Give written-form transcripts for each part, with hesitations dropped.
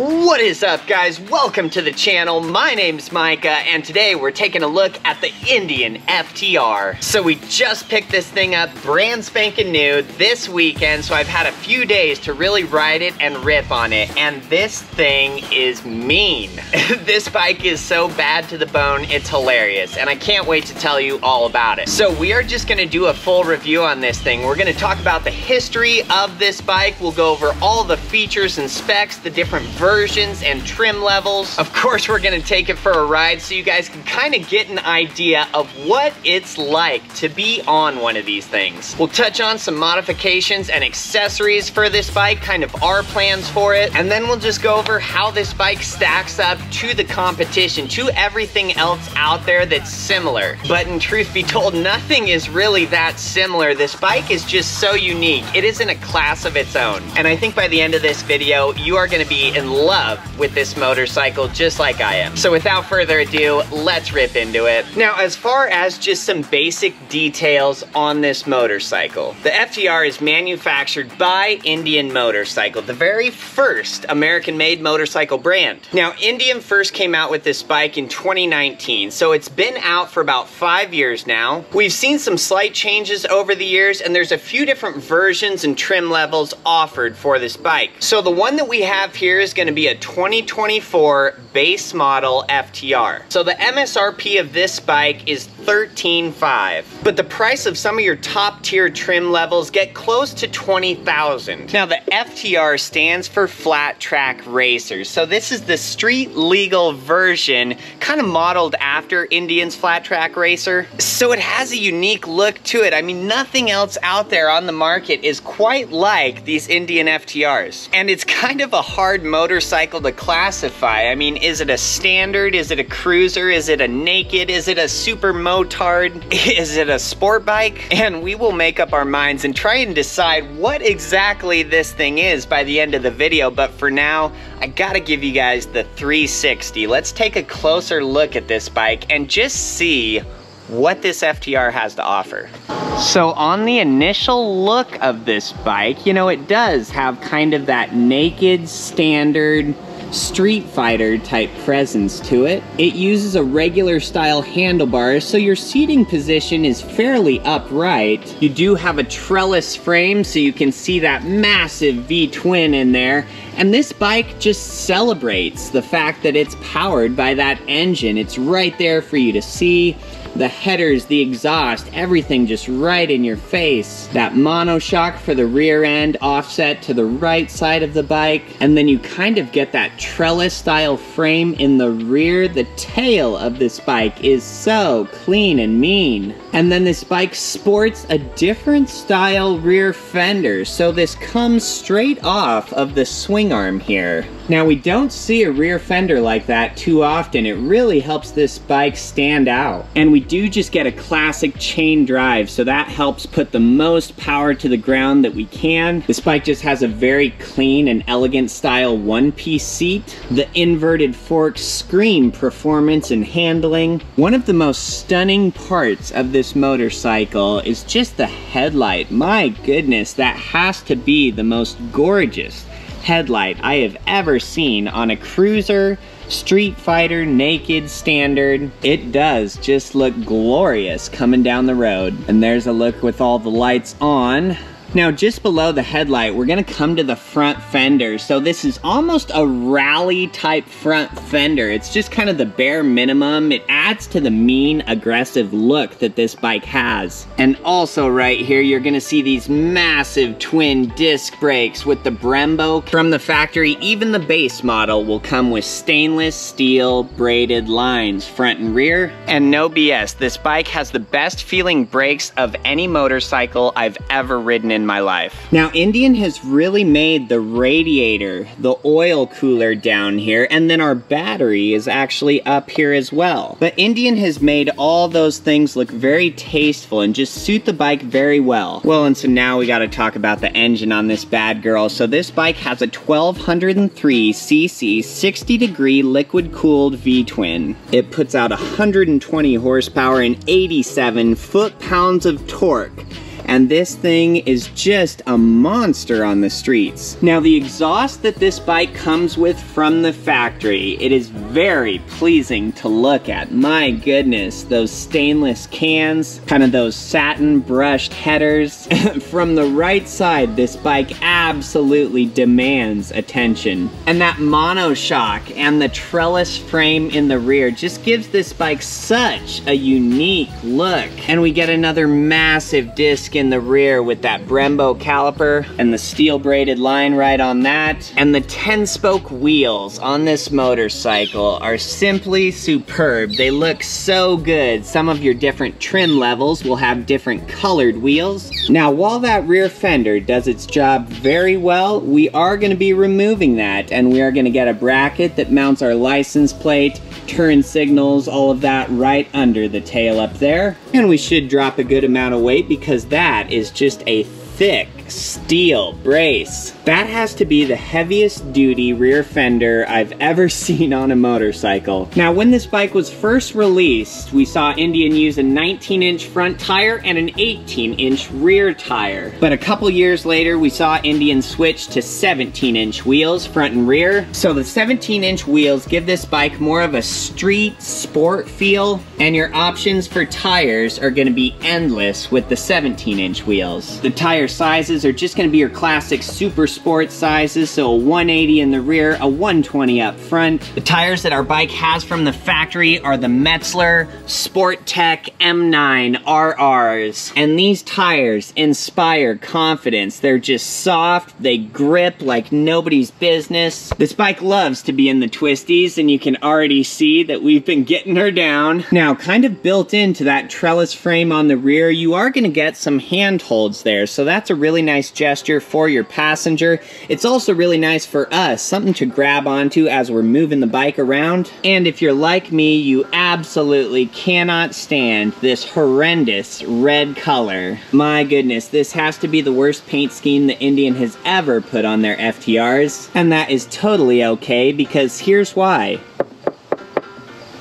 What is up, guys? Welcome to the channel. My name's Micah, and today we're taking a look at the Indian FTR. So we just picked this thing up brand spanking new this weekend, so I've had a few days to really ride it and rip on it, and this thing is mean. This bike is so bad to the bone, it's hilarious, and I can't wait to tell you all about it. So we are just gonna do a full review on this thing. We're gonna talk about the history of this bike. We'll go over all the features and specs, the different versions and trim levels. Of course, we're gonna take it for a ride so you guys can kind of get an idea of what it's like to be on one of these things. We'll touch on some modifications and accessories for this bike, kind of our plans for it, and then we'll just go over how this bike stacks up to the competition, to everything else out there that's similar. But in truth be told, nothing is really that similar. This bike is just so unique. It is in a class of its own. And I think by the end of this video, you are gonna be in love with this motorcycle just like I am. So without further ado, let's rip into it. Now, as far as just some basic details on this motorcycle, the FTR is manufactured by Indian Motorcycle, the very first American-made motorcycle brand. Now, Indian first came out with this bike in 2019, so it's been out for about 5 years now. We've seen some slight changes over the years, and there's a few different versions and trim levels offered for this bike. So the one that we have here is going to be a 2024 base model FTR. So the MSRP of this bike is $13,500, but the price of some of your top tier trim levels get close to $20,000. Now the FTR stands for Flat Track Racers, so this is the street legal version, kind of modeled after Indian's Flat Track Racer. So it has a unique look to it. I mean, nothing else out there on the market is quite like these Indian FTRs. And it's kind of a hard motorcycle to classify. I mean, is it a standard? Is it a cruiser? Is it a naked? Is it a super motard? Is it a sport bike? And we will make up our minds and try and decide what exactly this thing is by the end of the video. But for now, I gotta give you guys the 360. Let's take a closer look at this bike and just see what this FTR has to offer. So on the initial look of this bike, you know, it does have kind of that naked standard Street Fighter type presence to it. It uses a regular style handlebar, so your seating position is fairly upright. You do have a trellis frame, so you can see that massive V-twin in there. And this bike just celebrates the fact that it's powered by that engine. It's right there for you to see. The headers, the exhaust, everything just right in your face. That monoshock for the rear end offset to the right side of the bike. And then you kind of get that trellis style frame in the rear. The tail of this bike is so clean and mean. And then this bike sports a different style rear fender. So this comes straight off of the swing arm here. Now, we don't see a rear fender like that too often. It really helps this bike stand out. And we do just get a classic chain drive, so that helps put the most power to the ground that we can. This bike just has a very clean and elegant style one-piece seat. The inverted forks scream performance and handling. One of the most stunning parts of this motorcycle is just the headlight. My goodness, that has to be the most gorgeous headlight I have ever seen on a cruiser, Street Fighter, naked, standard. It does just look glorious coming down the road. And there's a look with all the lights on. Now, just below the headlight, we're gonna come to the front fender. So this is almost a rally type front fender. It's just kind of the bare minimum. It adds to the mean, aggressive look that this bike has. And also right here, you're gonna see these massive twin disc brakes with the Brembo from the factory. Even the base model will come with stainless steel braided lines front and rear. And no BS, this bike has the best feeling brakes of any motorcycle I've ever ridden in my life. Now, Indian has really made the radiator, the oil cooler down here, and then our battery is actually up here as well. But Indian has made all those things look very tasteful and just suit the bike very well. Well, and so now we gotta talk about the engine on this bad girl. So this bike has a 1203 cc 60-degree liquid-cooled V-twin. It puts out 120 horsepower and 87 foot-pounds of torque. and this thing is just a monster on the streets. Now, the exhaust that this bike comes with from the factory, it is very pleasing to look at. My goodness, those stainless cans, kind of those satin brushed headers. From the right side, this bike absolutely demands attention. And that monoshock and the trellis frame in the rear just gives this bike such a unique look. And we get another massive disc in the rear with that Brembo caliper and the steel braided line right on that. And the 10-spoke wheels on this motorcycle are simply superb. They look so good. Some of your different trim levels will have different colored wheels. Now, while that rear fender does its job very well, we are going to be removing that, and we are going to get a bracket that mounts our license plate, turn signals, all of that right under the tail up there. And we should drop a good amount of weight because that is just a thick steel brace. That has to be the heaviest duty rear fender I've ever seen on a motorcycle. Now, when this bike was first released, we saw Indian use a 19-inch front tire and an 18-inch rear tire. But a couple years later, we saw Indian switch to 17-inch wheels, front and rear. So the 17-inch wheels give this bike more of a street sport feel, and your options for tires are gonna be endless with the 17-inch wheels. The tire sizes are just gonna be your classic super sport sizes, so a 180 in the rear, a 120 up front. The tires that our bike has from the factory are the Metzler Sport Tech M9 RRs. And these tires inspire confidence. They're just soft, they grip like nobody's business. This bike loves to be in the twisties, and you can already see that we've been getting her down. Now, kind of built into that trellis frame on the rear, you are gonna get some handholds there, so that's a really nice gesture for your passenger. It's also really nice for us, something to grab onto as we're moving the bike around. And if you're like me, you absolutely cannot stand this horrendous red color. My goodness, this has to be the worst paint scheme the Indian has ever put on their FTRs. And that is totally okay, because here's why.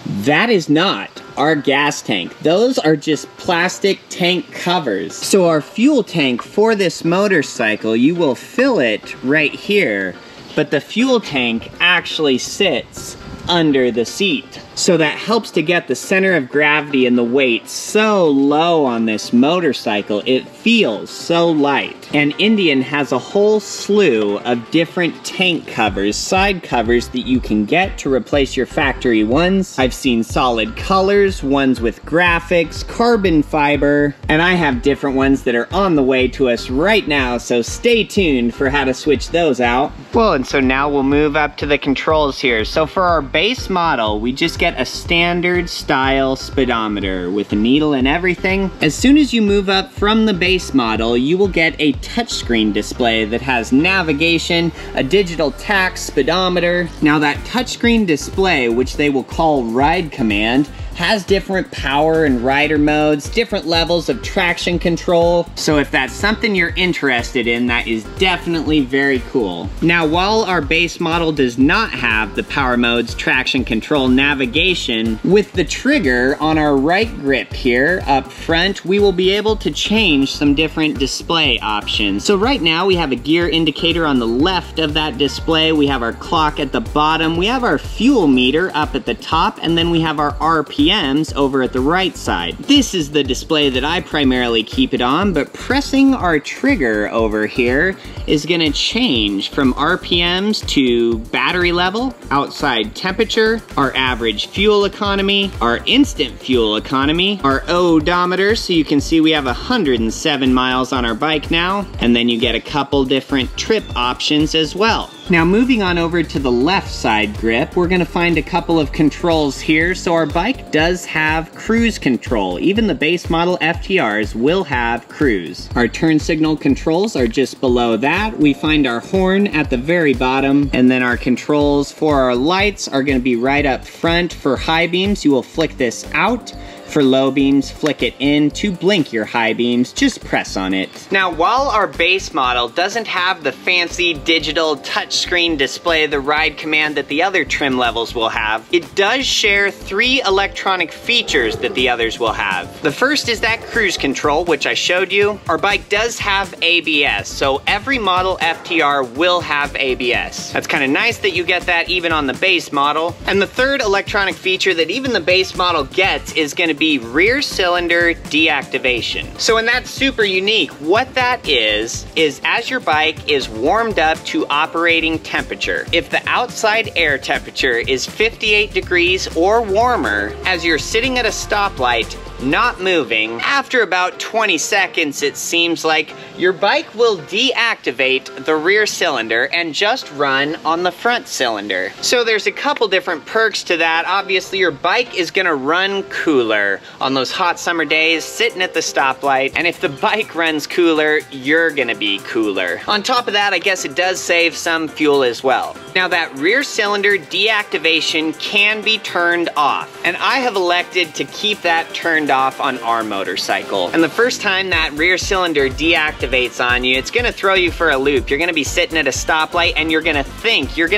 That is not our gas tank. Those are just plastic tank covers. So our fuel tank for this motorcycle, you will fill it right here, but the fuel tank actually sits under the seat. So that helps to get the center of gravity and the weight so low on this motorcycle. It feels so light. And Indian has a whole slew of different tank covers, side covers that you can get to replace your factory ones. I've seen solid colors, ones with graphics, carbon fiber, and I have different ones that are on the way to us right now, so stay tuned for how to switch those out. Well, and so now we'll move up to the controls here. So for our base model, we just get a standard style speedometer with a needle and everything. As soon as you move up from the base model, you will get a touchscreen display that has navigation, a digital tach speedometer. Now that touchscreen display, which they will call ride command, has different power and rider modes, different levels of traction control. So if that's something you're interested in, that is definitely very cool. Now, while our base model does not have the power modes, traction control, navigation, with the trigger on our right grip here up front, we will be able to change some different display options. So right now we have a gear indicator on the left of that display, we have our clock at the bottom, we have our fuel meter up at the top, and then we have our RPMs over at the right side. This is the display that I primarily keep it on, but pressing our trigger over here is gonna change from RPMs to battery level, outside temperature, our average fuel economy, our instant fuel economy, our odometer, so you can see we have 107 miles on our bike now, and then you get a couple different trip options as well. Now moving on over to the left side grip, we're gonna find a couple of controls here. So our bike does have cruise control. Even the base model FTRs will have cruise. Our turn signal controls are just below that. We find our horn at the very bottom, and then our controls for our lights are gonna be right up front. For high beams, you will flick this out. For low beams, flick it in. To blink your high beams, just press on it. Now, while our base model doesn't have the fancy digital touchscreen display, the ride command that the other trim levels will have, it does share 3 electronic features that the others will have. The first is that cruise control, which I showed you. Our bike does have ABS, so every model FTR will have ABS. That's kind of nice that you get that even on the base model. And the third electronic feature that even the base model gets is going to be rear cylinder deactivation. So, and that's super unique. What that is as your bike is warmed up to operating temperature, if the outside air temperature is 58 degrees or warmer, as you're sitting at a stoplight, not moving, after about 20 seconds, it seems like your bike will deactivate the rear cylinder and just run on the front cylinder. So there's a couple different perks to that. Obviously, your bike is gonna run cooler on those hot summer days, sitting at the stoplight, and if the bike runs cooler, you're gonna be cooler. On top of that, I guess it does save some fuel as well. Now, that rear cylinder deactivation can be turned off, and I have elected to keep that turned off on our motorcycle. And the first time that rear cylinder deactivates on you, it's gonna throw you for a loop. You're gonna be sitting at a stoplight and you're gonna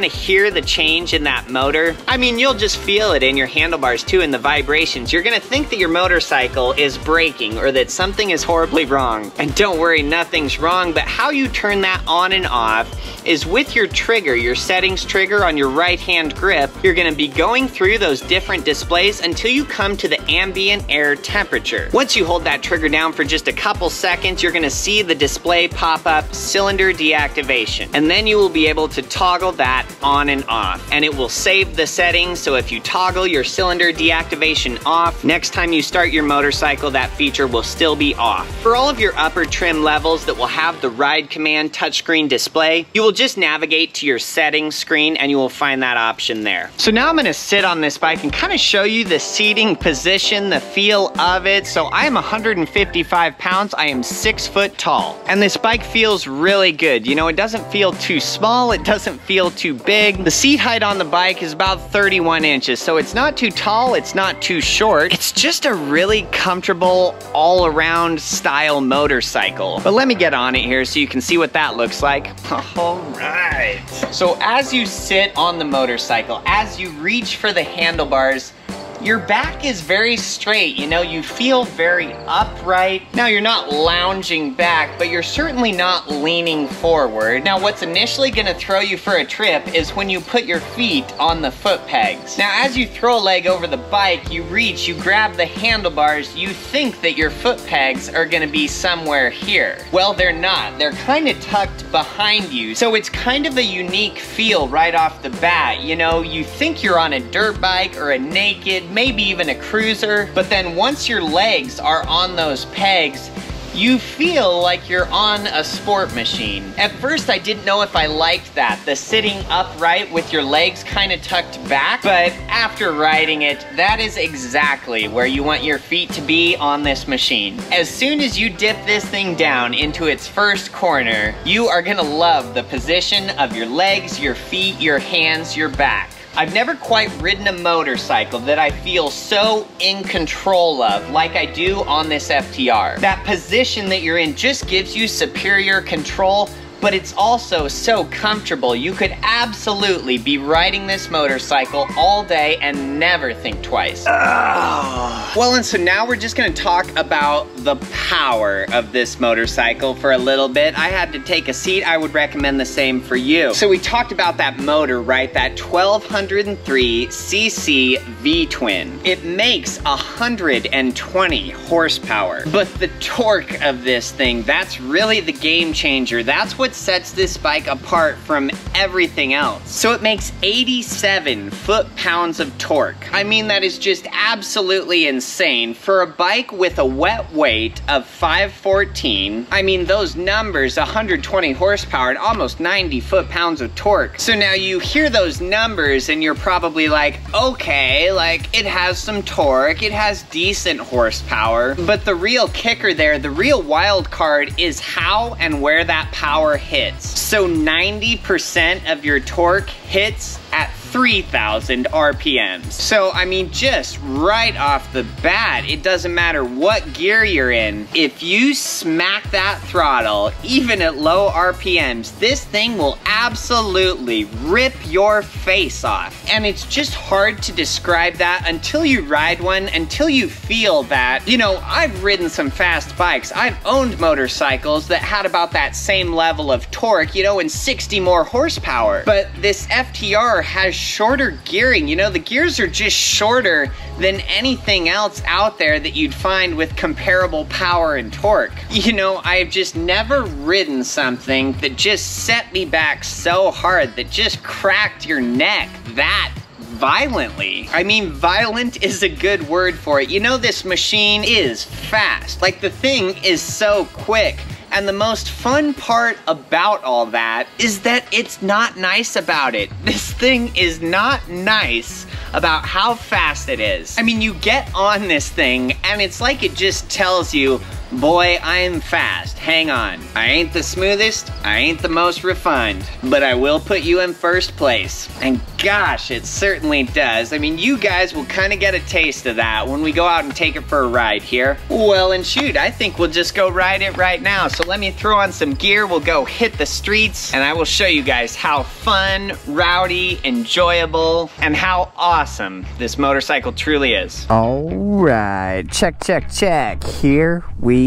hear the change in that motor. I mean, you'll just feel it in your handlebars too, in the vibrations. You're gonna think that your motorcycle is braking or that something is horribly wrong. And don't worry, nothing's wrong, but how you turn that on and off is with your trigger, your settings trigger on your right hand grip. You're gonna be going through those different displays until you come to the ambient air temperature. Once you hold that trigger down for just a couple seconds, you're gonna see the display pop up cylinder deactivation. And then you will be able to toggle that on and off. And it will save the settings, so if you toggle your cylinder deactivation off, next time you start your motorcycle, that feature will still be off. For all of your upper trim levels that will have the ride command touchscreen display, you will just navigate to your settings screen and you will find that option there. So now I'm gonna sit on this bike and kind of show you the seating position, the feel of it. So I am 155 pounds, I am 6 foot tall. And this bike feels really good. You know, it doesn't feel too small, it doesn't feel too big. The seat height on the bike is about 31 inches, so it's not too tall, it's not too short. It's just a really comfortable, all-around style motorcycle. But let me get on it here so you can see what that looks like. All right. So as you sit on the motorcycle, as you reach for the handlebars, your back is very straight, you know, you feel very upright. Now, you're not lounging back, but you're certainly not leaning forward. Now, what's initially gonna throw you for a trip is when you put your feet on the foot pegs. Now, as you throw a leg over the bike, you reach, you grab the handlebars, you think that your foot pegs are gonna be somewhere here. Well, they're not. They're kind of tucked behind you, so it's kind of a unique feel right off the bat. You know, you think you're on a dirt bike or a naked, maybe even a cruiser, but then once your legs are on those pegs, you feel like you're on a sport machine. At first, I didn't know if I liked that, the sitting upright with your legs kind of tucked back, but after riding it, that is exactly where you want your feet to be on this machine. As soon as you dip this thing down into its first corner, you are gonna love the position of your legs, your feet, your hands, your back. I've never quite ridden a motorcycle that I feel so in control of like I do on this FTR. That position that you're in just gives you superior control, but it's also so comfortable. You could absolutely be riding this motorcycle all day and never think twice. Well, and so now we're just gonna talk about the power of this motorcycle for a little bit. I had to take a seat. I would recommend the same for you. So we talked about that motor, right? That 1203cc V-twin. It makes 120 horsepower. But the torque of this thing, that's really the game changer. That's what sets this bike apart from everything else. So it makes 87 foot-pounds of torque. I mean, that is just absolutely insane. For a bike with a wet weight of 514, I mean, those numbers, 120 horsepower and almost 90 foot-pounds of torque. So now you hear those numbers and you're probably like, okay, like it has some torque, it has decent horsepower, but the real kicker there, the real wild card is how and where that power hits. So 90% of your torque hits at 3,000 RPMs. So, I mean, just right off the bat, it doesn't matter what gear you're in. If you smack that throttle, even at low RPMs, this thing will absolutely rip your face off. And it's just hard to describe that until you ride one, until you feel that. You know, I've ridden some fast bikes. I've owned motorcycles that had about that same level of torque, you know, and 60 more horsepower. But this FTR has shorter gearing. You know, the gears are just shorter than anything else out there that you'd find with comparable power and torque. You know, I've just never ridden something that just set me back so hard, that just cracked your neck that violently. I mean, violent is a good word for it. You know, this machine is fast. Like, the thing is so quick. And the most fun part about all that is that it's not nice about it. This thing is not nice about how fast it is. I mean, you get on this thing and it's like it just tells you, boy, I'm fast, hang on. I ain't the smoothest, I ain't the most refined, but I will put you in first place. And gosh, it certainly does. I mean, you guys will kind of get a taste of that when we go out and take it for a ride here. Well, and shoot, I think we'll just go ride it right now. So let me throw on some gear, we'll go hit the streets, and I will show you guys how fun, rowdy, enjoyable, and how awesome this motorcycle truly is. All right, check, check, check. Here we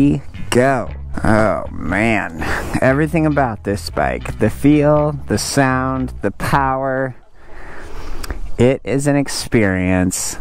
go. Oh man, everything about this bike, the feel, the sound, the power, it is an experience.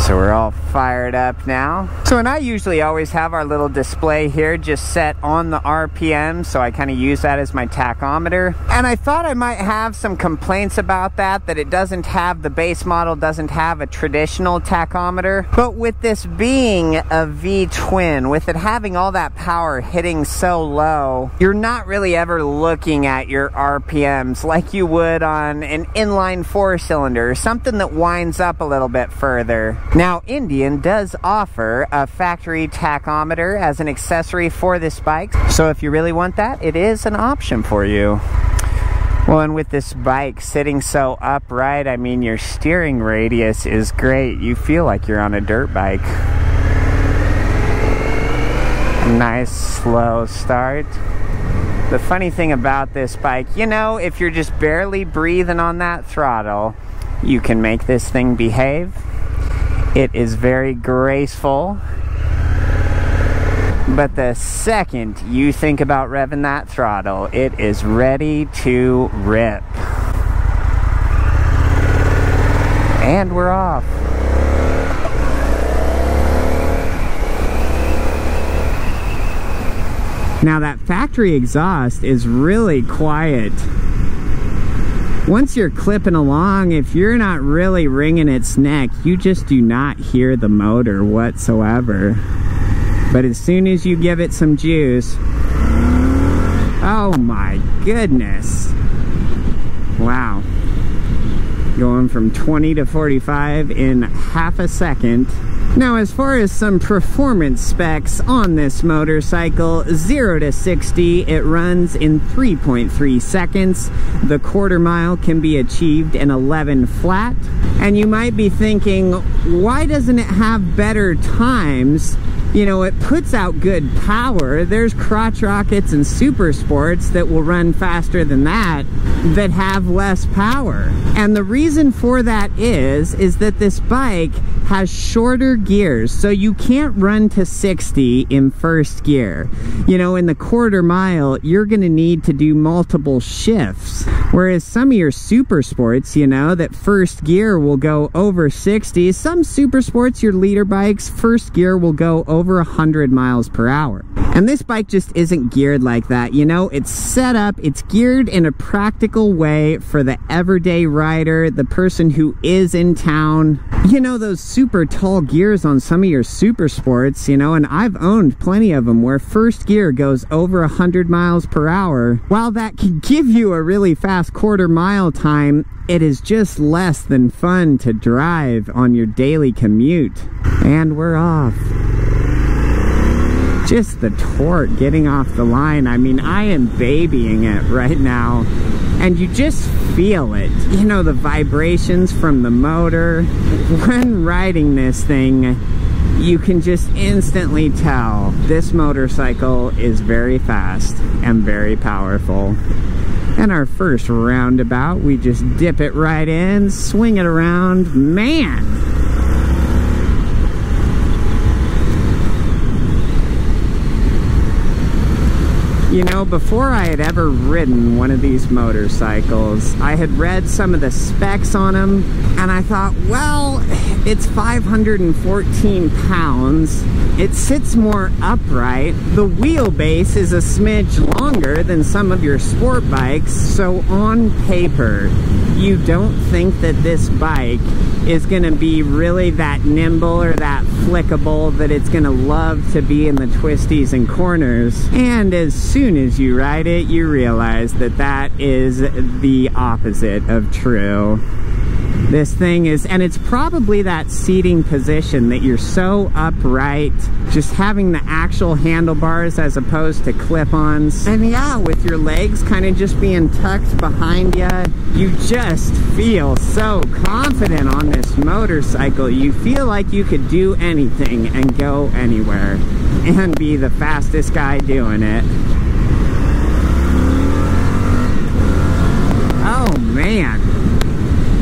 So we're all fired up now. So, and I usually always have our little display here just set on the RPM, so I kind of use that as my tachometer. And I thought I might have some complaints about that it doesn't have, the base model doesn't have a traditional tachometer. But with this being a V-twin, with it having all that power hitting so low, you're not really ever looking at your RPMs like you would on an inline 4-cylinder, something that winds up a little bit further. Now, Indian does offer a factory tachometer as an accessory for this bike. So if you really want that, it is an option for you. Well, and with this bike sitting so upright, I mean, your steering radius is great. You feel like you're on a dirt bike. Nice slow start. The funny thing about this bike, you know, if you're just barely breathing on that throttle, you can make this thing behave. It is very graceful, but the second you think about revving that throttle, it is ready to rip. And we're off. Now that factory exhaust is really quiet. Once you're clipping along, if you're not really wringing its neck, you just do not hear the motor whatsoever. But as soon as you give it some juice, oh my goodness. Wow. Going from 20 to 45 in half a second. Now, as far as some performance specs on this motorcycle, 0 to 60, it runs in 3.3 seconds. The quarter mile can be achieved in 11 flat. And you might be thinking, why doesn't it have better times? You know, it puts out good power. There's crotch rockets and super sports that will run faster than that have less power. And the reason for that is that this bike has shorter gears, so you can't run to 60 in first gear. You know, in the quarter mile, you're gonna need to do multiple shifts. Whereas some of your super sports, you know, that first gear will go over 60. Some super sports, your leader bikes, first gear will go over 100 miles per hour. And this bike just isn't geared like that, you know? It's set up, it's geared in a practical way for the everyday rider, the person who is in town. You know, those super tall gears on some of your super sports, you know, and I've owned plenty of them where first gear goes over 100 miles per hour. While that can give you a really fast quarter mile time, it is just less than fun to drive on your daily commute. And we're off. Just the torque getting off the line. I mean, I am babying it right now. And you just feel it. You know, the vibrations from the motor. When riding this thing, you can just instantly tell this motorcycle is very fast and very powerful. And our first roundabout, we just dip it right in, swing it around. Man! You know, before I had ever ridden one of these motorcycles, I had read some of the specs on them, and I thought, well, it's 514 pounds. It sits more upright. The wheelbase is a smidge longer than some of your sport bikes, so on paper, you don't think that this bike is going to be really that nimble or that flickable, that it's going to love to be in the twisties and corners. And as soon as you ride it, you realize that that is the opposite of true. This thing is, and it's probably that seating position that you're so upright, just having the actual handlebars as opposed to clip-ons. And yeah, with your legs kind of just being tucked behind you, you just feel so confident on this motorcycle. You feel like you could do anything and go anywhere and be the fastest guy doing it. Oh man.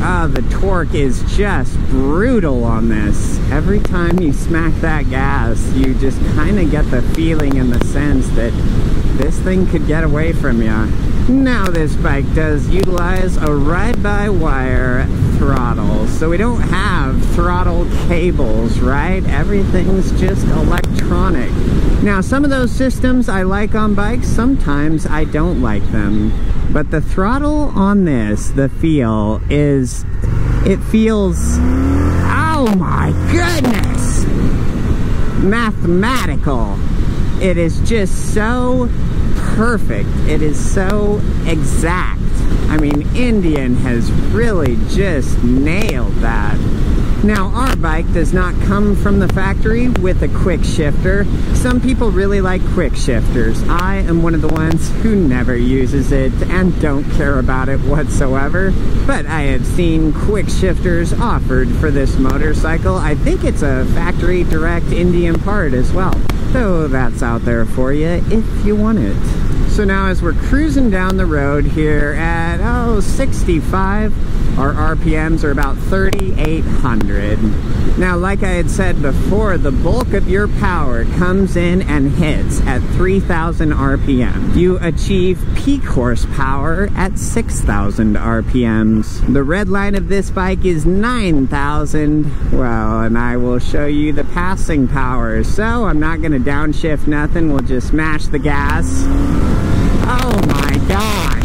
Oh, the torque is just brutal on this. Every time you smack that gas, you just kind of get the feeling and the sense that this thing could get away from you. Now this bike does utilize a ride-by-wire throttle, so we don't have throttle cables, right? Everything's just electronic. Now some of those systems I like on bikes, sometimes I don't like them. But the throttle on this, the feel is, it feels, oh my goodness, mathematical. It is just so perfect. It is so exact. I mean, Indian has really just nailed that. Now, our bike does not come from the factory with a quick shifter. Some people really like quick shifters. I am one of the ones who never uses it and don't care about it whatsoever. But I have seen quick shifters offered for this motorcycle. I think it's a factory direct Indian part as well. So that's out there for you if you want it. So now as we're cruising down the road here at, 65, our RPMs are about 3,800. Now, like I had said before, the bulk of your power comes in and hits at 3,000 RPM. You achieve peak horsepower at 6,000 RPMs. The red line of this bike is 9,000. Well, and I will show you the passing power. So I'm not going to downshift nothing. We'll just mash the gas. Oh my gosh.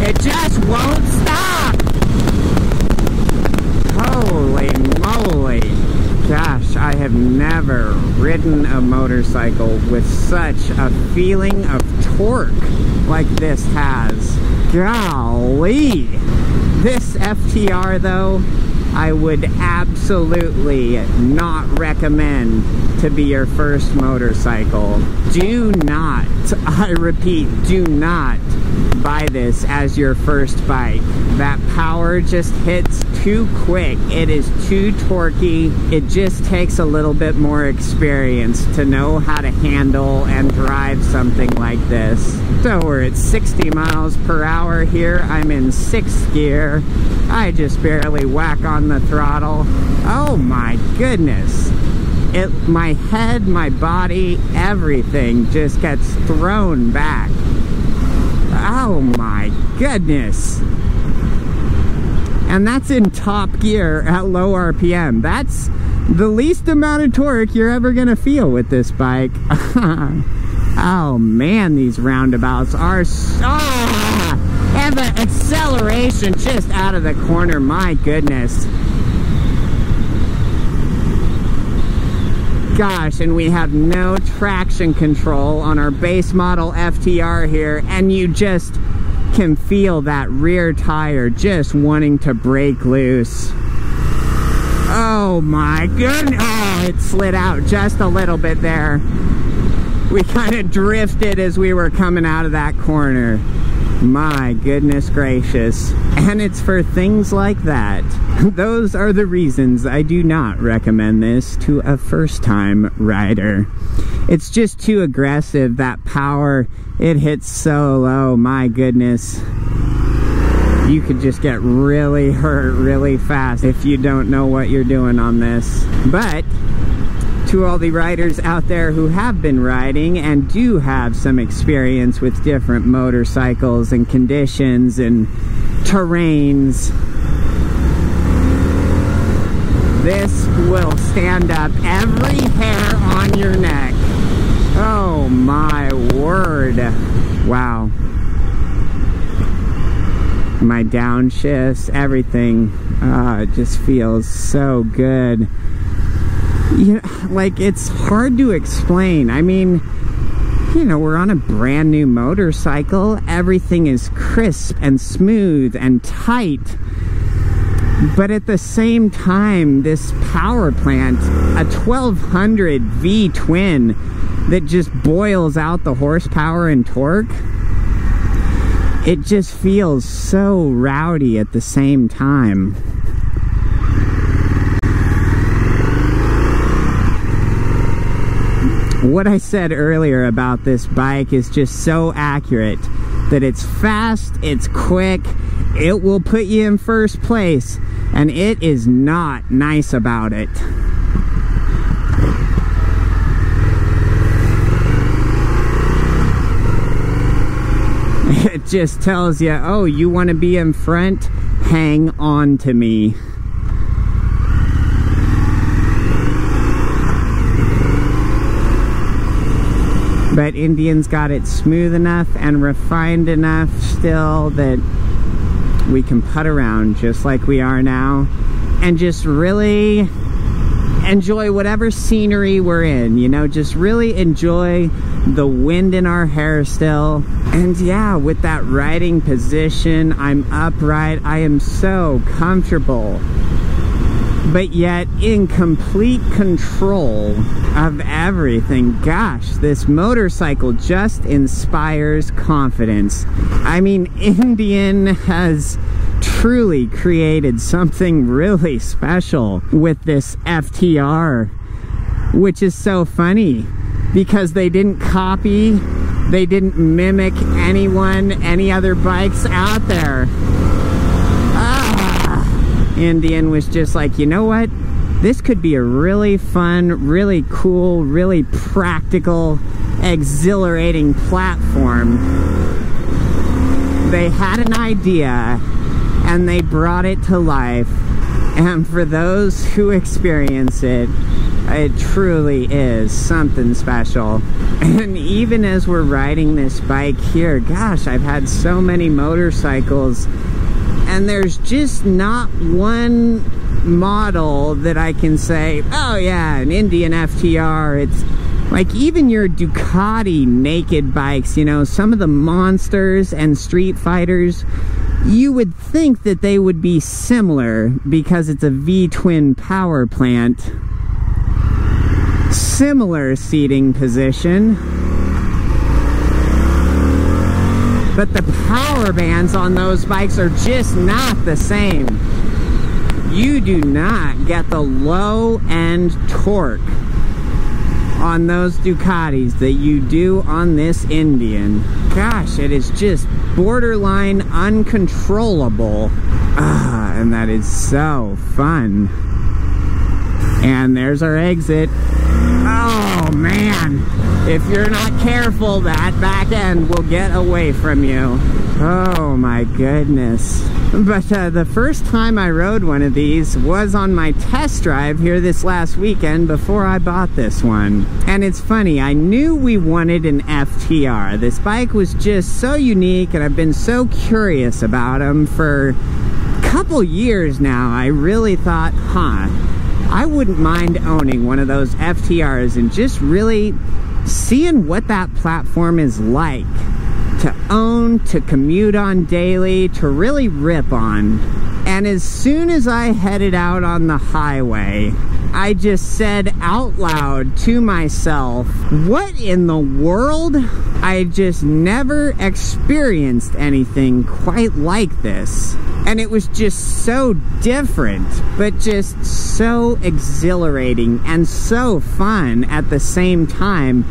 It just won't stop. Holy moly. Gosh, I have never ridden a motorcycle with such a feeling of torque like this has. Golly. This FTR though, I would absolutely not recommend to be your first motorcycle. Do not, I repeat, do not buy this as your first bike. That power just hits too quick. It is too torquey. It just takes a little bit more experience to know how to handle and drive something like this. So we're at 60 miles per hour here. I'm in 6th gear. I just barely whack on the throttle. Oh my goodness. My head, my body, everything just gets thrown back. Oh my goodness. And that's in top gear at low RPM. That's the least amount of torque you're ever gonna feel with this bike. Oh man, these roundabouts are so... and the acceleration just out of the corner, my goodness. Gosh, and we have no traction control on our base model FTR here, and you just can feel that rear tire just wanting to break loose. Oh my goodness. Oh, it slid out just a little bit there. We kind of drifted as we were coming out of that corner. My goodness gracious. And it's for things like that. Those are the reasons I do not recommend this to a first-time rider. It's just too aggressive. That power, it hits so low. My goodness. You could just get really hurt really fast if you don't know what you're doing on this. But to all the riders out there who have been riding and do have some experience with different motorcycles and conditions and terrains, this will stand up every hair on your neck. Oh my word. Wow. My downshifts, everything just feels so good. Yeah, like, it's hard to explain. I mean, you know, we're on a brand new motorcycle. Everything is crisp and smooth and tight. But at the same time, this power plant, a 1200 V twin that just boils out the horsepower and torque, it just feels so rowdy at the same time. What I said earlier about this bike is just so accurate, that it's fast, it's quick, it will put you in first place, and it is not nice about it. It just tells you, oh, you want to be in front? Hang on to me. But Indian's got it smooth enough and refined enough still that we can putt around just like we are now and just really enjoy whatever scenery we're in, you know, just really enjoy the wind in our hair still. And yeah, with that riding position, I'm upright, I am so comfortable, but yet in complete control of everything. Gosh, this motorcycle just inspires confidence. I mean, Indian has truly created something really special with this FTR, which is so funny because they didn't copy, they didn't mimic any other bikes out there. Indian was just like, you know what? This could be a really fun, really cool, really practical, exhilarating platform. They had an idea and they brought it to life. And for those who experience it, it truly is something special. And even as we're riding this bike here, gosh, I've had so many motorcycles, and there's just not one model that I can say, oh yeah, an Indian FTR. It's like even your Ducati naked bikes, you know, some of the monsters and street fighters, you would think that they would be similar because it's a V-twin power plant. Similar seating position. But the power bands on those bikes are just not the same. You do not get the low-end torque on those Ducatis that you do on this Indian. Gosh, it is just borderline uncontrollable. And that is so fun. And there's our exit. Oh man, if you're not careful, that back end will get away from you. Oh my goodness. But the first time I rode one of these was on my test drive here this last weekend before I bought this one. And it's funny, I knew we wanted an FTR. This bike was just so unique and I've been so curious about them for a couple years now. I really thought, I wouldn't mind owning one of those FTRs and just really seeing what that platform is like to own, to commute on daily, to really rip on. And as soon as I headed out on the highway, I just said out loud to myself, what in the world? I just never experienced anything quite like this. And it was just so different, but just so exhilarating and so fun at the same time.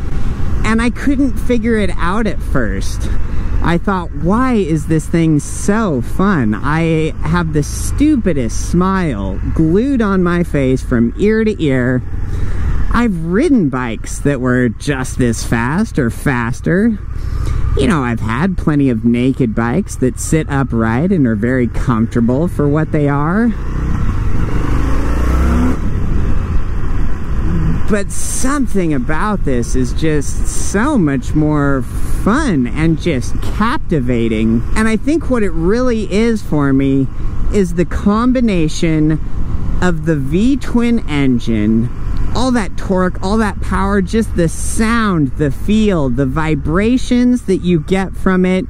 And I couldn't figure it out at first. I thought, why is this thing so fun? I have the stupidest smile glued on my face from ear to ear. I've ridden bikes that were just this fast or faster. You know, I've had plenty of naked bikes that sit upright and are very comfortable for what they are. But something about this is just so much more fun and just captivating. And I think what it really is for me is the combination of the V-twin engine, all that torque, all that power, just the sound, the feel, the vibrations that you get from it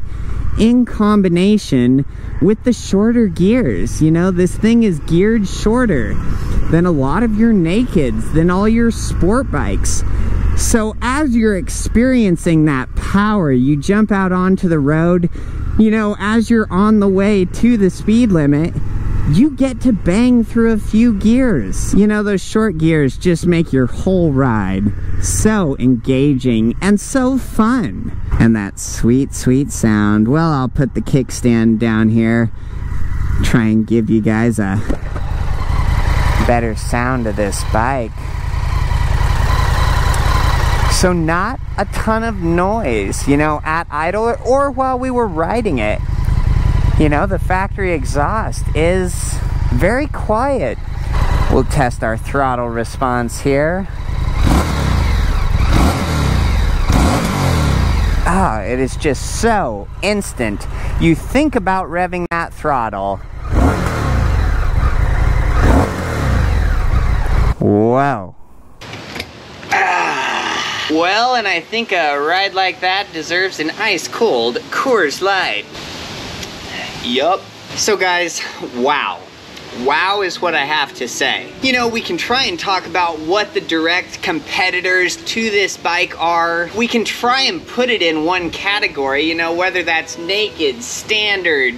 in combination with the shorter gears. You know, this thing is geared shorter than a lot of your nakeds, than all your sport bikes. So as you're experiencing that power, you jump out onto the road, you know, as you're on the way to the speed limit, you get to bang through a few gears. You know, those short gears just make your whole ride so engaging and so fun. And that sweet, sweet sound. Well, I'll put the kickstand down here, try and give you guys a better sound of this bike. So not a ton of noise, you know, at idle or while we were riding it. You know, the factory exhaust is very quiet. We'll test our throttle response here. Ah, it is just so instant. You think about revving that throttle. Whoa. Well, and I think a ride like that deserves an ice-cold Coors Light. Yup. So guys, wow. Wow is what I have to say. You know, we can try and talk about what the direct competitors to this bike are. We can try and put it in one category, you know, whether that's naked, standard,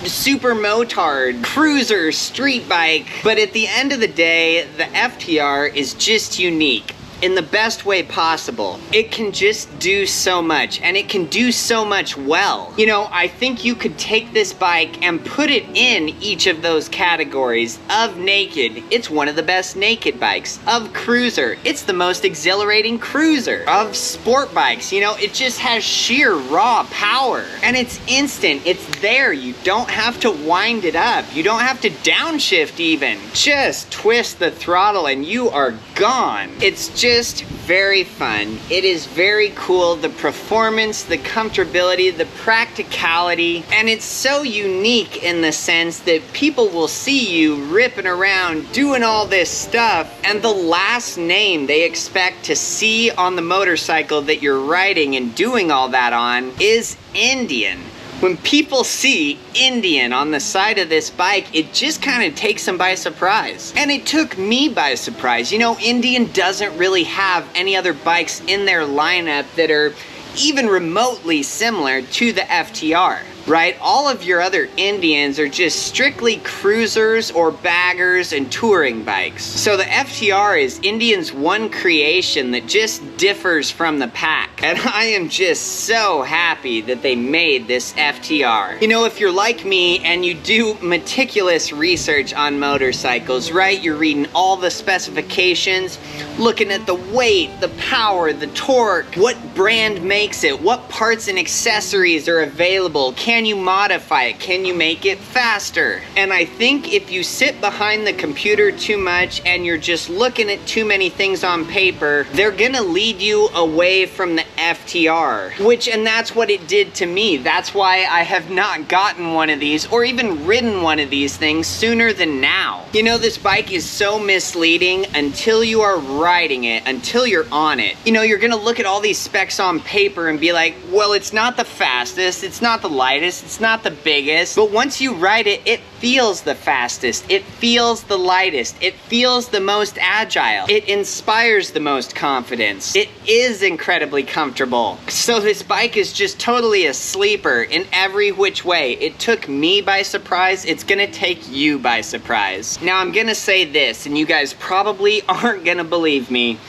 super motard, cruiser, street bike. But at the end of the day, the FTR is just unique in the best way possible. It can just do so much, and it can do so much well. You know, I think you could take this bike and put it in each of those categories. Of naked, it's one of the best naked bikes. Of cruiser, it's the most exhilarating cruiser. Of sport bikes, you know, it just has sheer raw power. And it's instant, it's there. You don't have to wind it up. You don't have to downshift even. Just twist the throttle and you are gone. It's just very fun. It is very cool. The performance, the comfortability, the practicality, and it's so unique in the sense that people will see you ripping around doing all this stuff, and the last name they expect to see on the motorcycle that you're riding and doing all that on is Indian. When people see Indian on the side of this bike, it just kind of takes them by surprise. And it took me by surprise. You know, Indian doesn't really have any other bikes in their lineup that are even remotely similar to the FTR, right? All of your other Indians are just strictly cruisers or baggers and touring bikes. So the FTR is Indian's one creation that just differs from the pack. And I am just so happy that they made this FTR. You know, if you're like me and you do meticulous research on motorcycles, right? You're reading all the specifications, looking at the weight, the power, the torque, what brand makes it, what parts and accessories are available, can you modify it, can you make it faster? And I think if you sit behind the computer too much and you're just looking at too many things on paper, they're gonna lead you away from the FTR, and that's what it did to me. That's why I have not gotten one of these or even ridden one of these things sooner than now. You know, this bike is so misleading until you are riding it, until you're on it. You know, you're gonna look at all these specs on paper and be like, well, it's not the fastest, it's not the lightest, it's not the biggest, but once you ride it, it feels the fastest, it feels the lightest, it feels the most agile, it inspires the most confidence, it is incredibly comfortable. So this bike is just totally a sleeper in every which way. It took me by surprise, it's gonna take you by surprise. Now I'm gonna say this, and you guys probably aren't gonna believe me,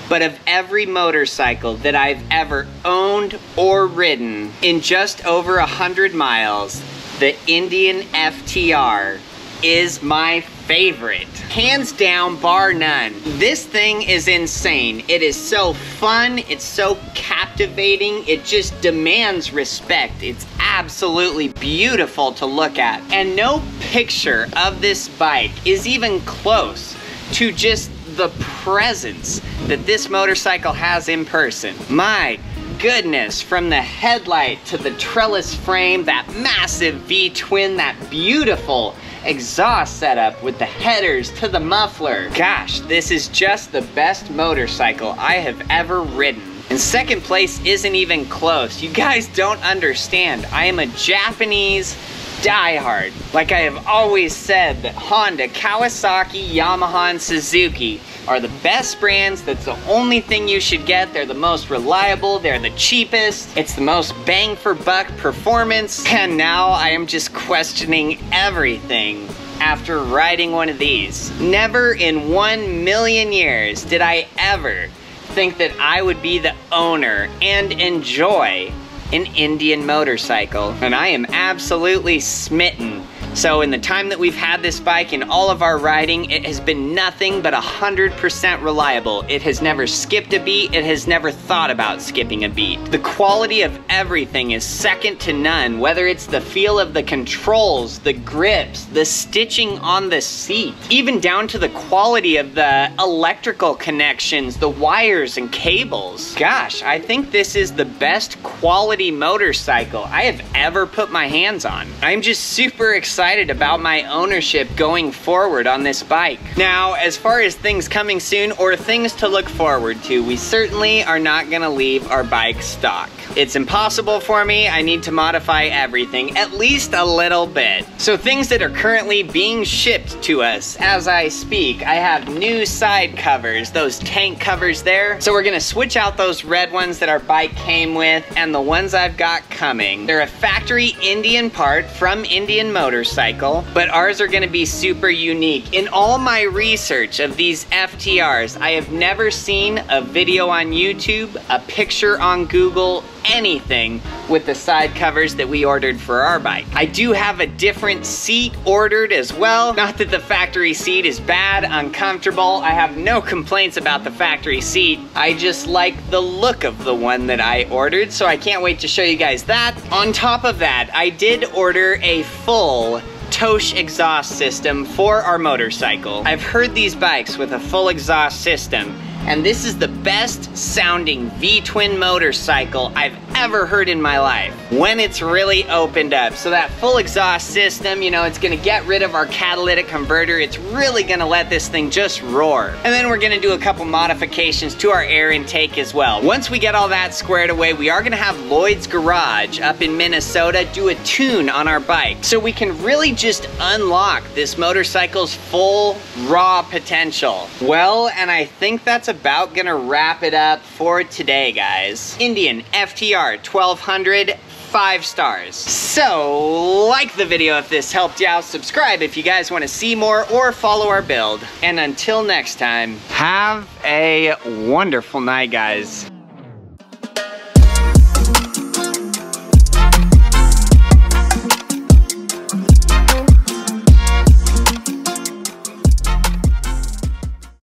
but of every motorcycle that I've ever owned or ridden in just over 100 miles, the Indian FTR is my favorite. Hands down, bar none. This thing is insane. It is so fun, it's so captivating, it just demands respect. It's absolutely beautiful to look at. And no picture of this bike is even close to just the presence that this motorcycle has in person. My goodness, from the headlight to the trellis frame, that massive V-twin, that beautiful exhaust setup with the headers to the muffler. Gosh, this is just the best motorcycle I have ever ridden. And second place isn't even close. You guys don't understand. I am a Japanese diehard. Like I have always said, that Honda, Kawasaki, Yamaha, and Suzuki are the best brands. That's the only thing you should get. They're the most reliable, they're the cheapest, it's the most bang for buck performance. And now I am just questioning everything after riding one of these. Never in 1,000,000 years did I ever think that I would be the owner and enjoy an Indian motorcycle, and I am absolutely smitten. So in the time that we've had this bike in all of our riding, it has been nothing but 100% reliable. It has never skipped a beat, it has never thought about skipping a beat. The quality of everything is second to none, whether it's the feel of the controls, the grips, the stitching on the seat, even down to the quality of the electrical connections, the wires and cables. Gosh, I think this is the best quality motorcycle I have ever put my hands on. I'm just super excited about my ownership going forward on this bike. Now, as far as things coming soon or things to look forward to, we certainly are not gonna leave our bike stock. It's impossible for me. I need to modify everything, at least a little bit. So things that are currently being shipped to us as I speak, I have new side covers, those tank covers there. So we're gonna switch out those red ones that our bike came with and the ones I've got coming. They're a factory Indian part from Indian Motorcycle, but ours are gonna be super unique. In all my research of these FTRs, I have never seen a video on YouTube, a picture on Google, anything with the side covers that we ordered for our bike. I do have a different seat ordered as well. Not that the factory seat is bad, uncomfortable. I have no complaints about the factory seat. I just like the look of the one that I ordered, so I can't wait to show you guys that. On top of that, I did order a full Tosh exhaust system for our motorcycle. I've heard these bikes with a full exhaust system, and this is the best sounding V-twin motorcycle I've ever heard in my life when it's really opened up. So that full exhaust system, you know, it's gonna get rid of our catalytic converter. It's really gonna let this thing just roar. And then we're gonna do a couple modifications to our air intake as well. Once we get all that squared away, we are gonna have Lloyd's Garage up in Minnesota do a tune on our bike, so we can really just unlock this motorcycle's full raw potential. Well, and I think that's about gonna wrap it up for today, guys. Indian FTR 1200, 5 stars. So, like the video if this helped you out, subscribe if you guys want to see more, or follow our build. And until next time, have a wonderful night, guys.